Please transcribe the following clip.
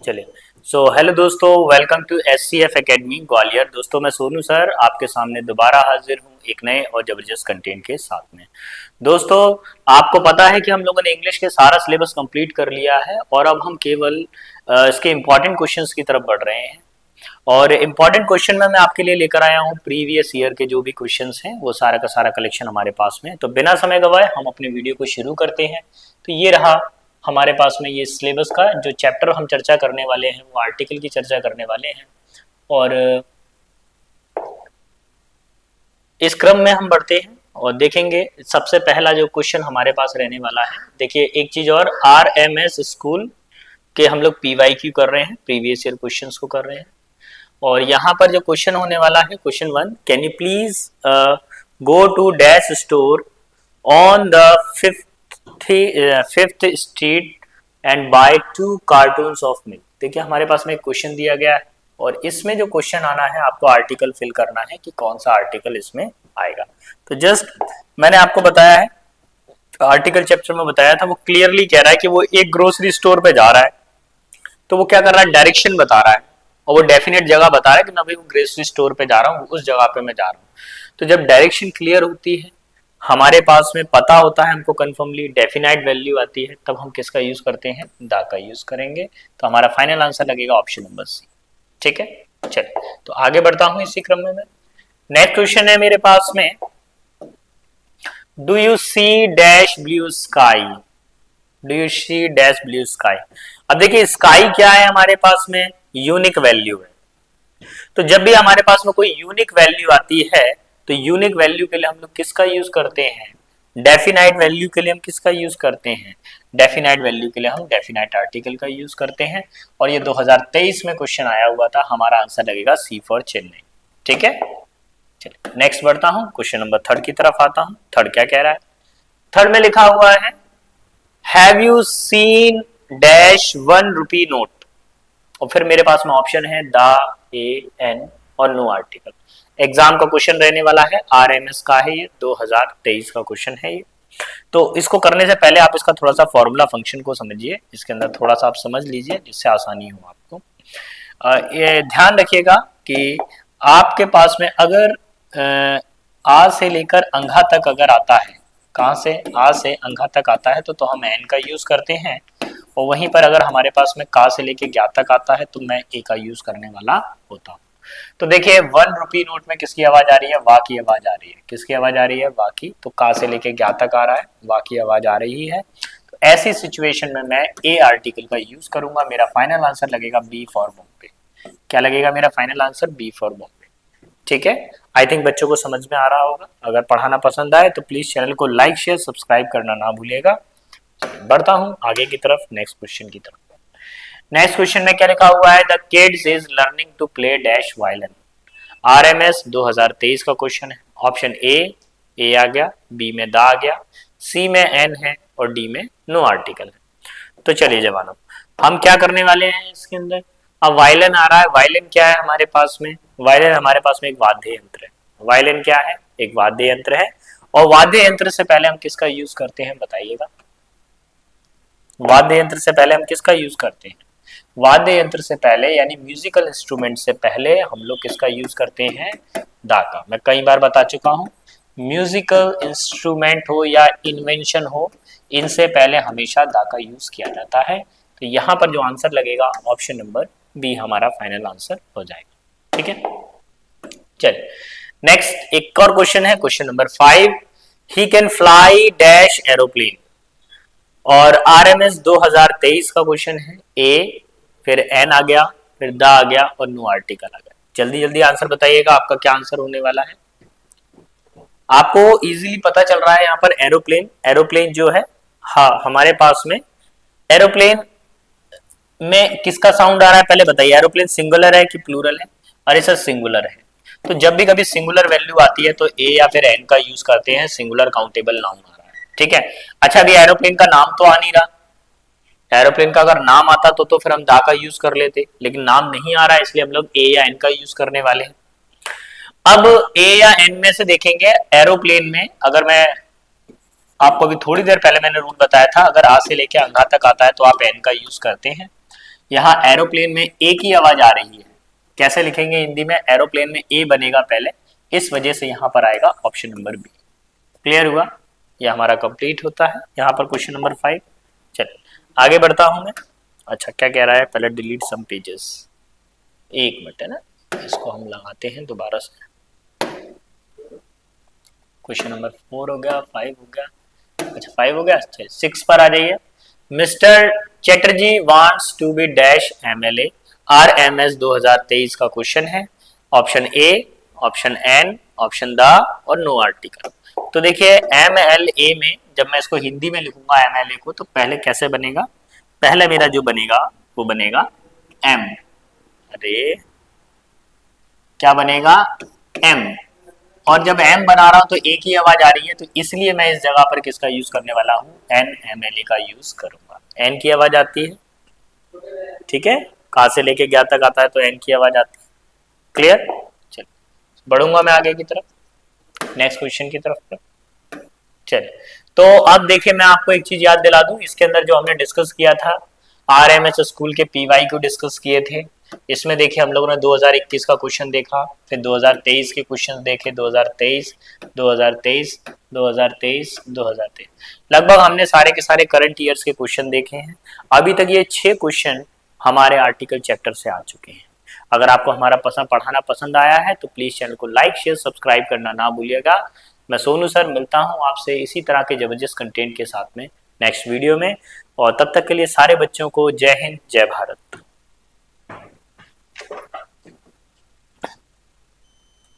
चलिए। हेलो दोस्तों, welcome to SCF academy Gwalior. दोस्तों मैं सोनू सर आपके सामने दोबारा हाजिर हूँ एक नए और जबरदस्त कंटेंट के साथ में। दोस्तों आपको पता है कि हम लोगों ने इंग्लिश के सारा सिलेबस कंप्लीट कर लिया है और अब हम केवल इसके इम्पॉर्टेंट क्वेश्चंस की तरफ बढ़ रहे हैं। और इम्पॉर्टेंट क्वेश्चन में मैं आपके लिए लेकर आया हूँ प्रीवियस ईयर के जो भी क्वेश्चंस हैं वो सारा का सारा कलेक्शन हमारे पास में। तो बिना समय गवाए हम अपने वीडियो को शुरू करते हैं। तो ये रहा हमारे पास में ये सिलेबस का जो चैप्टर हम चर्चा करने वाले हैं वो आर्टिकल की चर्चा करने वाले हैं। और इस क्रम में हम बढ़ते हैं और देखेंगे सबसे पहला जो क्वेश्चन हमारे पास रहने वाला है। देखिए एक चीज और, RMS स्कूल के हम लोग PYQ कर रहे हैं, प्रीवियस ईयर क्वेश्चंस को कर रहे हैं। और यहाँ पर जो क्वेश्चन होने वाला है question 1, can you please go to dash store on the fifth street and buy 2 cartons of milk. देखिए हमारे पास में एक क्वेश्चन दिया गया है और इसमें जो क्वेश्चन आना है आपको आर्टिकल फिल करना है कि कौन सा आर्टिकल इसमें आएगा। तो जस्ट मैंने आपको बताया है, आर्टिकल चैप्टर में बताया था, वो क्लियरली कह रहा है कि वो एक ग्रोसरी स्टोर पे जा रहा है। तो वो क्या कर रहा है, डायरेक्शन बता रहा है और वो डेफिनेट जगह बता रहा है कि मैं भाई वो ग्रोसरी स्टोर पे जा रहा हूँ, उस जगह पे मैं जा रहा हूँ। तो जब डायरेक्शन क्लियर होती है, हमारे पास में पता होता है हमको कंफर्मली, डेफिनाइट वैल्यू आती है, तब हम किसका यूज करते हैं, द का यूज करेंगे। तो हमारा फाइनल आंसर लगेगा ऑप्शन नंबर सी। ठीक है, चलिए तो आगे बढ़ता हूं इसी क्रम में। नेक्स्ट क्वेश्चन है मेरे पास में, do you see dash blue sky. Do you see dash blue sky. अब देखिए स्काई क्या है, हमारे पास में यूनिक वैल्यू है। तो जब भी हमारे पास में कोई यूनिक वैल्यू आती है तो यूनिक वैल्यू के लिए हम लोग किसका यूज करते हैं, डेफिनाइट वैल्यू के लिए हम किसका यूज करते हैं, डेफिनाइट वैल्यू के लिए हम डेफिनाइट आर्टिकल का यूज करते हैं। और ये 2023 में क्वेश्चन आया हुआ था, हमारा आंसर लगेगा सी फॉर चेन्नई। ठीक है, चलिए नेक्स्ट बढ़ता हूं, क्वेश्चन नंबर 3 की तरफ आता हूं। थर्ड क्या कह रहा है, थर्ड में लिखा हुआ है, have you seen dash 1 rupee note. और फिर मेरे पास में ऑप्शन है द, ए, एन और नो आर्टिकल। एग्जाम का क्वेश्चन रहने वाला है, RMS का है, ये 2023 का क्वेश्चन है ये। तो इसको करने से पहले आप इसका थोड़ा सा फॉर्मूला फंक्शन को समझिए, इसके अंदर थोड़ा सा आप समझ लीजिए जिससे आसानी हो आपको। ये ध्यान रखिएगा कि आपके पास में अगर आ से लेकर अंघा तक अगर आता है, कहाँ से, आ से अंघा तक आता है तो हम एन का यूज करते हैं। और वहीं पर अगर हमारे पास में का से लेके ज्ञा तक आता है तो मैं ए का यूज करने वाला होता हूँ। तो देखिए 1 रुपी नोट में किसकी आवाज आ रही है, वा की आवाज आ रही है। किसकी आवाज आ रही है, वा की। तो का से लेके ज्ञा तक आ रहा है, वा की आवाज आ रही है। तो ऐसी सिचुएशन में मैं ए आर्टिकल का यूज करूंगा। मेरा फाइनल आंसर लगेगा बी फॉर बॉम्बे। क्या लगेगा मेरा final answer, B for Bombay. ठीक है, आई थिंक बच्चों को समझ में आ रहा होगा। अगर पढ़ाना पसंद आए तो प्लीज चैनल को लाइक शेयर सब्सक्राइब करना ना भूलिएगा। बढ़ता हूं आगे की तरफ, नेक्स्ट क्वेश्चन की तरफ। नेक्स्ट क्वेश्चन में क्या लिखा हुआ है, the kids is learning to play dash violin. RMS 2023 का क्वेश्चन है। ऑप्शन ए आ गया, बी में द आ गया, सी में एन है और डी में नो आर्टिकल है। तो चलिए जवानों, हम क्या करने वाले हैं इसके अंदर। अब वायलिन आ रहा है, वायलिन क्या है हमारे पास में, वायलिन हमारे पास में एक वाद्य यंत्र है। वायलिन क्या है, एक वाद्य यंत्र है। और वाद्य यंत्र से पहले हम किसका यूज करते हैं बताइएगा, वाद्य यंत्र से पहले हम किसका यूज करते हैं, वाद्य यंत्र से पहले यानी म्यूजिकल इंस्ट्रूमेंट से पहले हम लोग किसका यूज करते हैं, दा का। मैं कई बार बता चुका हूं, म्यूजिकल इंस्ट्रूमेंट हो या इन्वेंशन हो, इनसे पहले हमेशा दा का यूज किया जाता है। तो यहाँ पर जो आंसर लगेगा ऑप्शन नंबर बी हमारा फाइनल आंसर हो जाएगा। ठीक है, चलिए नेक्स्ट एक और क्वेश्चन है, question number 5, he can fly dash aeroplane. और RMS 2023 का क्वेश्चन है। ए, फिर एन आ गया, फिर द आ गया और नो आर्टिकल आ गया। जल्दी जल्दी आंसर बताइएगा आपका क्या आंसर होने वाला है। आपको इजीली पता चल रहा है यहाँ पर एरोप्लेन, एरोप्लेन जो है, हाँ हमारे पास में एरोप्लेन में किसका साउंड आ रहा है पहले बताइए, एरोप्लेन सिंगुलर है कि प्लूरल है। अरे सर सिंगुलर है। तो जब भी कभी सिंगुलर वैल्यू आती है तो ए या फिर एन का यूज करते हैं, सिंगुलर काउंटेबल नाउन आ रहा है। ठीक है, अच्छा अभी एरोप्लेन का नाम तो आ नहीं रहा, एरोप्लेन का अगर नाम आता तो फिर हम दा का यूज कर लेते, लेकिन नाम नहीं आ रहा है इसलिए हम लोग ए या एन का यूज करने वाले हैं। अब ए या एन में से देखेंगे, एरोप्लेन में अगर मैं आपको अभी थोड़ी देर पहले मैंने रूल बताया था, अगर आ से लेके अंधा तक आता है तो आप एन का यूज करते हैं। यहाँ एरोप्लेन में ए की आवाज आ रही है, कैसे लिखेंगे हिंदी में? एरोप्लेन में ए बनेगा पहले, इस वजह से यहाँ पर आएगा ऑप्शन नंबर बी। क्लियर हुआ? यह हमारा कंप्लीट होता है यहाँ पर क्वेश्चन नंबर 5। चलिए आगे बढ़ता हूं मैं। अच्छा क्या कह रहा है, पहले डिलीट सम पेजेस, एक मिनट है ना, इसको हम लगाते हैं दोबारा से। क्वेश्चन नंबर 4 हो गया, 5 हो गया, अच्छा 5 हो गया। अच्छा 6 पर आ जाइए। Mister Chatterjee wants to be dash MLA, RMS 2023 का क्वेश्चन है। Option A, option an, option the और नो आर्टिकल। तो देखिए एमएलए में जब मैं इसको हिंदी में लिखूंगा एमएलए को, तो पहले कैसे बनेगा? पहले मेरा जो बनेगा वो बनेगा एम, अरे क्या बनेगा? एम। और जब एम बना रहा हूं तो एक ही आवाज आ रही है, तो इसलिए मैं इस जगह पर किसका यूज करने वाला हूं? एन एम एल ए का यूज करूंगा। एन की आवाज आती है, ठीक है, कहां से लेके क्या तक आता है तो एन की आवाज आती है। क्लियर? चलिए बढ़ूंगा मैं आगे की तरफ, नेक्स्ट क्वेश्चन की तरफ। चलिए तो अब देखिए मैं आपको एक चीज याद दिला दूं, इसके अंदर जो हमने डिस्कस किया था आरएमएस स्कूल के पीवाई को डिस्कस किए थे। इसमें देखिए हम लोगों ने 2021 का क्वेश्चन देखा, फिर 2023 के क्वेश्चन देखे, 2023, 2023, 2023, 2023, लगभग हमने सारे के सारे करंट ईयर्स के क्वेश्चन देखे हैं। अभी तक ये 6 क्वेश्चन हमारे आर्टिकल चैप्टर से आ चुके हैं। अगर आपको हमारा पढ़ाना पसंद आया है तो प्लीज चैनल को लाइक शेयर सब्सक्राइब करना ना भूलिएगा। मैं सोनू सर मिलता हूं आपसे इसी तरह के जबरदस्त कंटेंट के साथ में नेक्स्ट वीडियो में, और तब तक के लिए सारे बच्चों को जय हिंद जय भारत।